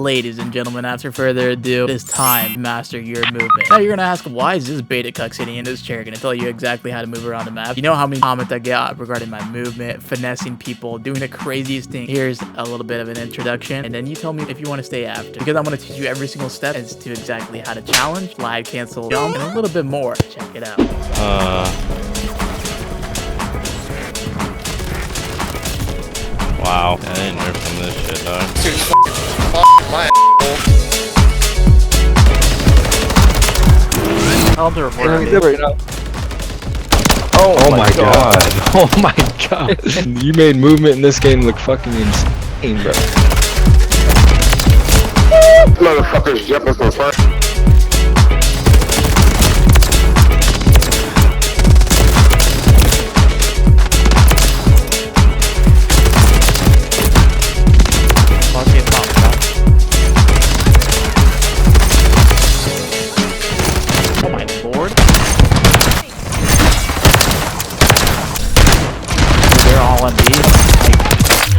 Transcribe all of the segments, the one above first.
ladies and gentlemen, after further ado, it is time to master your movement. Now you're gonna ask, why is this beta cuck sitting in this chair gonna tell you exactly how to move around the map? You know how many comments I get regarding my movement, finessing people, doing the craziest thing. Here's a little bit of an introduction, and then you tell me if you want to stay after, because I'm gonna teach you every single step as to exactly how to challenge, slide, cancel, jump, and a little bit more. Check it out. Wow. I didn't hear from this shit, dog. Dude, my Tell them to report me. Oh my god. Oh my god. You made movement in this game look fucking insane, bro. motherfuckers jumping for fun.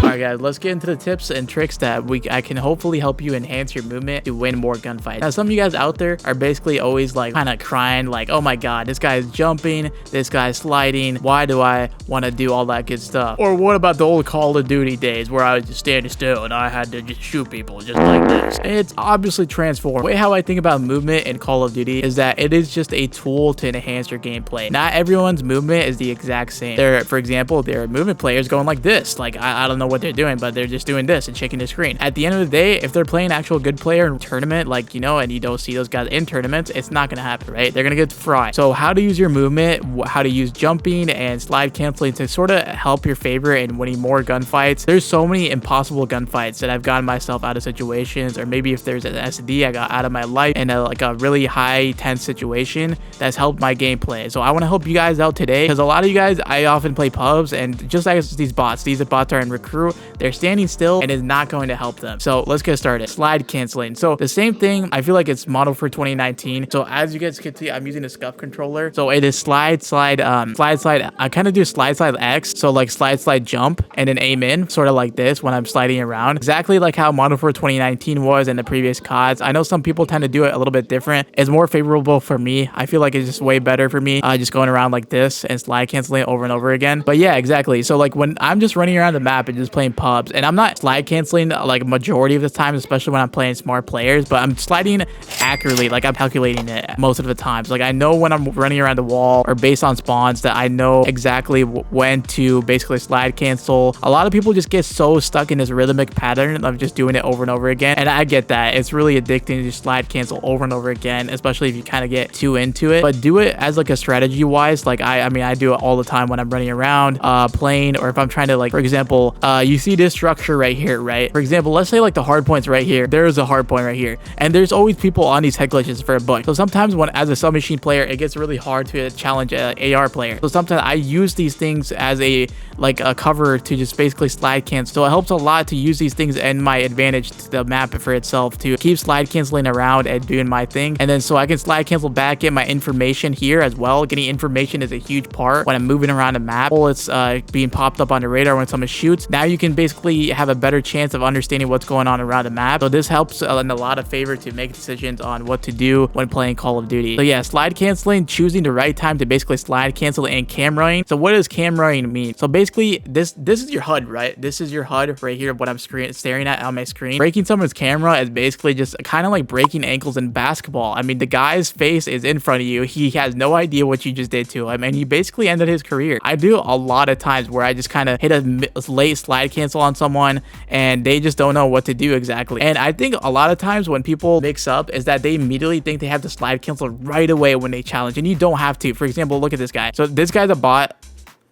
Alright guys, let's get into the tips and tricks that I can hopefully help you enhance your movement to win more gunfights. Now some of you guys out there are basically always like kind of crying like, oh my god, this guy's jumping, this guy's sliding, why do I want to do all that good stuff? Or what about the old Call of Duty days where I was just standing still and I had to just shoot people just like this? It's obviously transformed. The way how I think about movement in Call of Duty is that it is just a tool to enhance your gameplay. Not everyone's movement is the exact same. For example, there are movement players going like this, like I don't know what they're doing, but they're just doing this and shaking the screen. At the end of the day, if they're playing actual good player in tournament, like, you know, and you don't see those guys in tournaments, it's not gonna happen, right? They're gonna get fried. So how to use your movement, how to use jumping and slide canceling to sort of help your favor in winning more gunfights. There's so many impossible gunfights that I've gotten myself out of situations, or maybe if there's an SD I got out of my life in like a really high tense situation that's helped my gameplay. So I want to help you guys out today, because a lot of you guys, I often play pubs, and just like these bots are in recruit, they're standing still and it's not going to help them. So let's get started. Slide canceling. So the same thing, I feel like it's modeled for 2019. So as you guys can see, I'm using a scuff controller. So it is slide. I kind of do slide X. So like slide jump and then aim in, sort of like this when I'm sliding around. Exactly like how Model 4 2019 was in the previous CODs. I know some people tend to do it a little bit different. It's more favorable for me. I feel like it's just way better for me, just going around like this and slide canceling over and over again. But yeah, exactly. So like when I'm just running around the map and just playing pubs, and I'm not slide canceling like majority of the time, especially when I'm playing smart players, but I'm sliding accurately, like I'm calculating it most of the times. Like I know when I'm running around the wall or based on spawns that I know exactly when to basically slide cancel. A lot of people just get so stuck in this rhythmic pattern of just doing it over and over again, and I get that. It's really addicting to slide cancel over and over again, especially if you kind of get too into it. But do it as like a strategy wise. Like I mean I do it all the time when I'm running around playing, or if I'm trying to, like, for example, you see this structure right here, right? For example, let's say like the hard point's right here. There's a hard point right here, and there's always people on these head glitches for a bush. So sometimes when, as a submachine player, it gets really hard to challenge an AR player. So sometimes I use these things as a cover to just basically slide cancel. So it helps a lot to use these things in my advantage to the map for itself, to keep slide canceling around and doing my thing. And then so I can slide cancel back, get my information here as well. Getting information is a huge part when I'm moving around the map. It's being popped up on the radar when someone shoots. Now you can basically have a better chance of understanding what's going on around the map. So this helps in a lot of favor to make decisions on what to do when playing Call of Duty. So yeah, slide canceling, choosing the right time to basically slide cancel, and cameraing. So what does cameraing mean? So basically this is your HUD, right? This is your HUD right here, what I'm staring at on my screen. Breaking someone's camera is basically just kind of like breaking ankles in basketball. I mean, the guy's face is in front of you. He has no idea what you just did to him, and he basically ended his career. I do a lot of times where I just kind of hit a late slide cancel on someone and they just don't know what to do exactly. And I think a lot of times when people mix up is that they immediately think they have to slide cancel right away when they challenge, and you don't have to. For example, look at this guy. So this guy's a bot.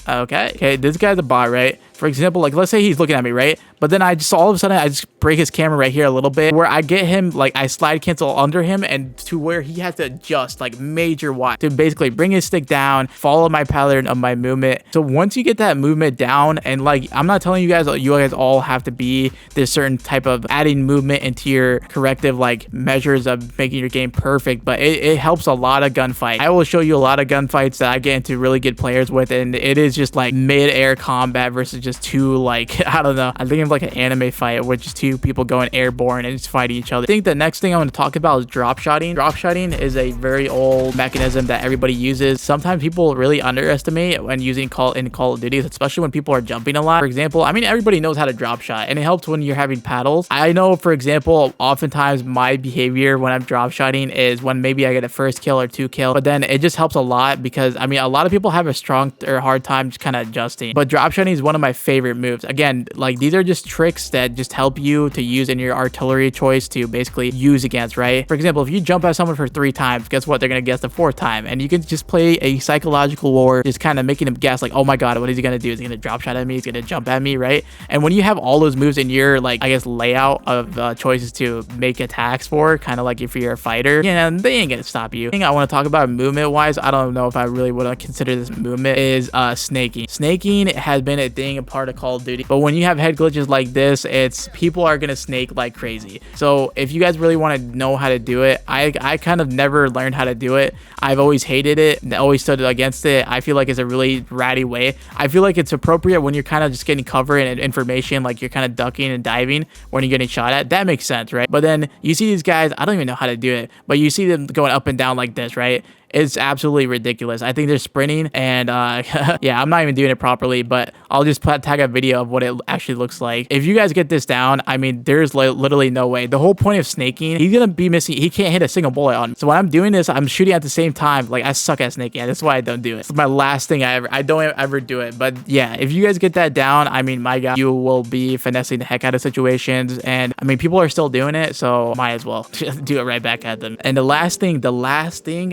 Okay, this guy's a bot, right? For example, like let's say he's looking at me, right? But then I just all of a sudden I just break his camera right here a little bit, where I get him, like I slide cancel under him, and to where he has to adjust like major wide to basically bring his stick down, follow my pattern of my movement. So once you get that movement down, and like I'm not telling you guys all have to be this certain type of adding movement into your corrective like measures of making your game perfect, but it helps a lot of gunfights. I will show you a lot of gunfights that I get into really good players with, and it is just like mid-air combat versus just just two, like, I don't know, I think of like an anime fight where just two people going airborne and just fighting each other. I think the next thing I want to talk about is dropshotting. Dropshotting is a very old mechanism that everybody uses. Sometimes people really underestimate when using Call of Duty, especially when people are jumping a lot. For example, I mean, everybody knows how to drop shot, and it helps when you're having paddles. I know, for example, oftentimes my behavior when I'm drop shotting is when maybe I get a first kill or 2 kills, but then it just helps a lot because I mean, a lot of people have a strong or hard time just kind of adjusting. But drop shotting is one of my favorite moves. Again, like, these are just tricks that just help you to use in your artillery choice to basically use against, right? For example, if you jump at someone for 3 times, guess what? They're gonna guess the 4th time, and you can just play a psychological war, just kind of making them guess, like, oh my god, what is he gonna do? Is he gonna drop shot at me? He's gonna jump at me, right? And when you have all those moves in your, like, I guess, layout of choices to make attacks for, kind of like if you're a fighter, you know, they ain't gonna stop you. The thing I want to talk about movement wise, I don't know if I really would consider this movement, is snaking. Snaking has been a thing, a part of Call of Duty, but when you have head glitches like this, it's people are gonna snake like crazy. So if you guys really want to know how to do it, I kind of never learned how to do it. I've always hated it and always stood against it. I feel like it's a really ratty way. I feel like it's appropriate when you're kind of just getting cover and information, like you're kind of ducking and diving when you're getting shot at. That makes sense, right? But then you see these guys, I don't even know how to do it, but you see them going up and down like this, right? It's absolutely ridiculous. I think they're sprinting, and yeah, I'm not even doing it properly, but I'll just tag a video of what it actually looks like. If you guys get this down, I mean, there's literally no way. The whole point of snaking, he's gonna be missing. He can't hit a single bullet on me. So when I'm doing this, I'm shooting at the same time. Like, I suck at snaking. That's why I don't do it. It's my last thing I don't ever do it. But yeah, if you guys get that down, I mean, my god, you will be finessing the heck out of situations. And I mean, people are still doing it, so might as well do it right back at them. And the last thing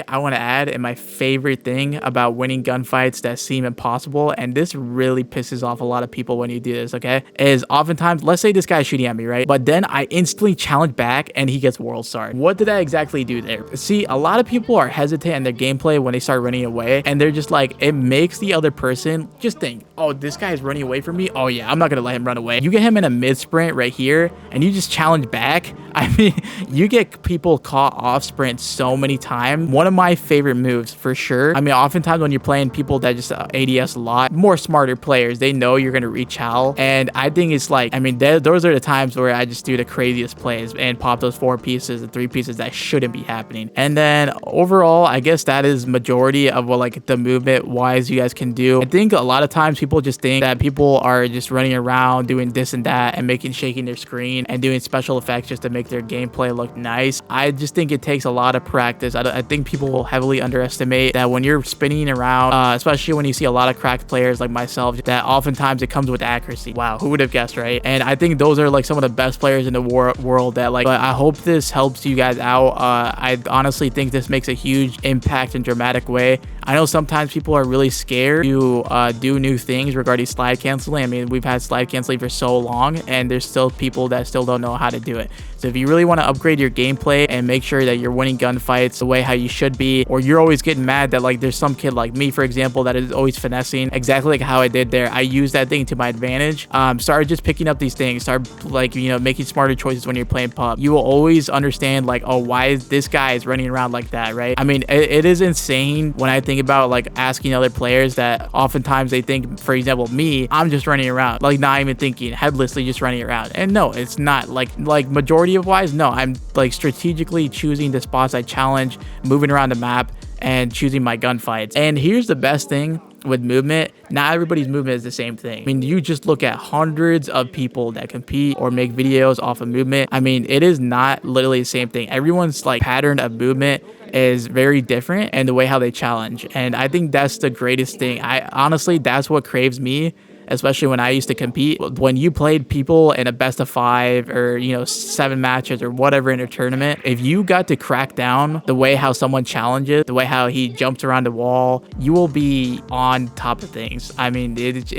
I want to add, and my favorite thing about winning gunfights that seem impossible, and this really pisses off a lot of people when you do this, okay, is oftentimes, let's say this guy's shooting at me, right? But then I instantly challenge back and he gets world starred. What did I exactly do there? See, a lot of people are hesitant in their gameplay when they start running away, and they're just like, it makes the other person just think, oh, this guy is running away from me. Oh yeah, I'm not gonna let him run away. You get him in a mid sprint right here and you just challenge back. I mean, you get people caught off sprint so many times. One of my favorite moves for sure. I mean, oftentimes when you're playing people that just ADS a lot, more smarter players, they know you're gonna reach Hal, and I think it's like, I mean, those are the times where I just do the craziest plays and pop those 4 pieces and 3 pieces that shouldn't be happening. And then overall, I guess that is majority of what, like, the movement wise you guys can do. I think a lot of times people just think that people are just running around doing this and that and shaking their screen and doing special effects just to make their gameplay look nice. I just think it takes a lot of practice. I think people will heavily underestimate that when you're spinning around, especially when you see a lot of cracked players like myself, that oftentimes it comes with accuracy. Wow, who would have guessed, right? And I think those are like some of the best players in the world that, like, but I hope this helps you guys out. I honestly think this makes a huge impact in a dramatic way. I know sometimes people are really scared to do new things regarding slide canceling. I mean, we've had slide canceling for so long, and there's still people that still don't know how to do it. So if you really want to upgrade your gameplay and make sure that you're winning gunfights the way how you should be, or you're always getting mad that, like, there's some kid like me, for example, that is always finessing exactly like how I did there. I use that thing to my advantage. Start just picking up these things. Start, like, you know, making smarter choices when you're playing pub. You will always understand, like, oh, why is this guy is running around like that, right? I mean, it is insane when I think about, like, asking other players that oftentimes they think, for example, me, I'm just running around, like, not even thinking, headlessly just running around. And no, it's not. Like majority of wise, no, I'm, like, strategically choosing the spots I challenge, moving around the map, and choosing my gunfights. And here's the best thing with movement, not everybody's movement is the same thing. I mean, you just look at hundreds of people that compete or make videos off of movement. I mean, it is not literally the same thing. Everyone's, like, pattern of movement is very different, and the way how they challenge. And I think that's the greatest thing. I honestly, that's what craves me, especially when I used to compete. When you played people in a best of 5 or, you know, 7 matches or whatever in a tournament, if you got to crack down the way how someone challenges, the way how he jumps around the wall, you will be on top of things. I mean, that's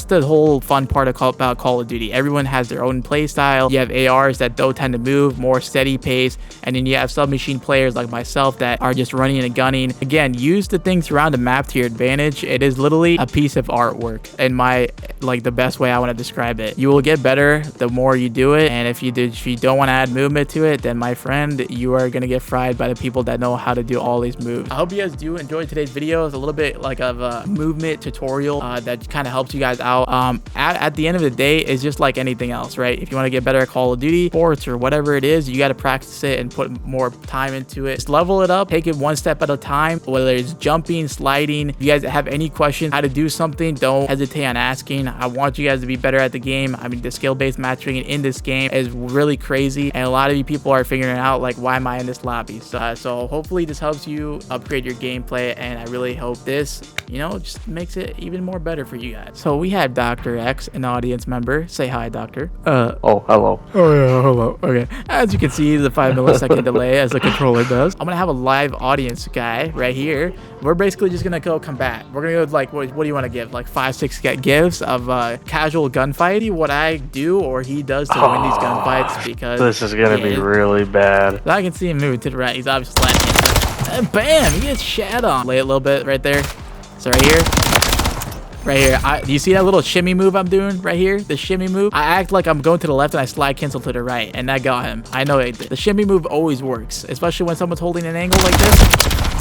the whole fun part about Call of Duty. Everyone has their own play style. You have ARs that don't tend to move, more steady pace, and then you have submachine players like myself that are just running and gunning. Again, use the things around the map to your advantage. It is literally a piece of artwork, in my the best way I want to describe it. You will get better the more you do it, and if you don't want to add movement to it, then my friend, you are gonna get fried by the people that know how to do all these moves. I hope you guys do enjoy today's video. It's a little bit like of a movement tutorial that kind of helps you guys out. At the end of the day, it's just like anything else, right? If you want to get better at Call of Duty, sports, or whatever it is, you got to practice it and put more time into it. Just level it up, take it one step at a time, whether it's jumping, sliding. If you guys have any questions how to do something, don't hesitate on asking. I want you guys to be better at the game. I mean, the skill-based matchmaking in this game is really crazy, and a lot of you people are figuring out like, why am I in this lobby? So hopefully this helps you upgrade your gameplay, and I really hope this, you know, just makes it even more better for you guys. So we have Dr. X, an audience member. Say hi, Doctor. Oh, hello. Oh yeah, hello. Okay. As you can see, the 5 millisecond delay as the controller does. I'm gonna have a live audience guy right here. We're basically just gonna go combat. We're gonna go like, what do you want to give? Like 5-6 gifts of casual gunfight. What I do or he does to win these gunfights, because this is gonna be really bad. I can see him moving to the right. He's obviously sliding. And bam! He gets shat on. Lay it a little bit right there. So right here. Right here. Do you see that little shimmy move I'm doing right here? The shimmy move. I act like I'm going to the left and I slide cancel to the right, and that got him. I know it. The shimmy move always works, especially when someone's holding an angle like this.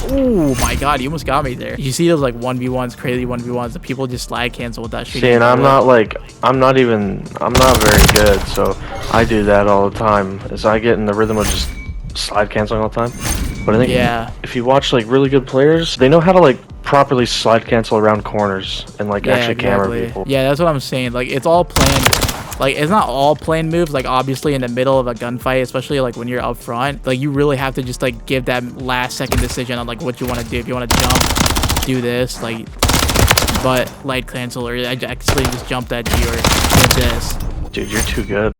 Oh my god, you almost got me there. You see those like 1v1s, crazy 1v1s, the people just slide cancel with that shit. See, and I'm not very good, so I do that all the time. As I get in the rhythm of just slide canceling all the time. But I think if you watch like really good players, they know how to like properly slide cancel around corners and like actually camera people. Yeah, that's what I'm saying. Like, it's all planned. Like, it's not all planned moves. Like, obviously in the middle of a gunfight, especially like when you're up front, like you really have to just like give that last second decision on like what you want to do. If you want to jump, do this, like, but light cancel, or I actually just jumped at you, or did this. Dude, you're too good.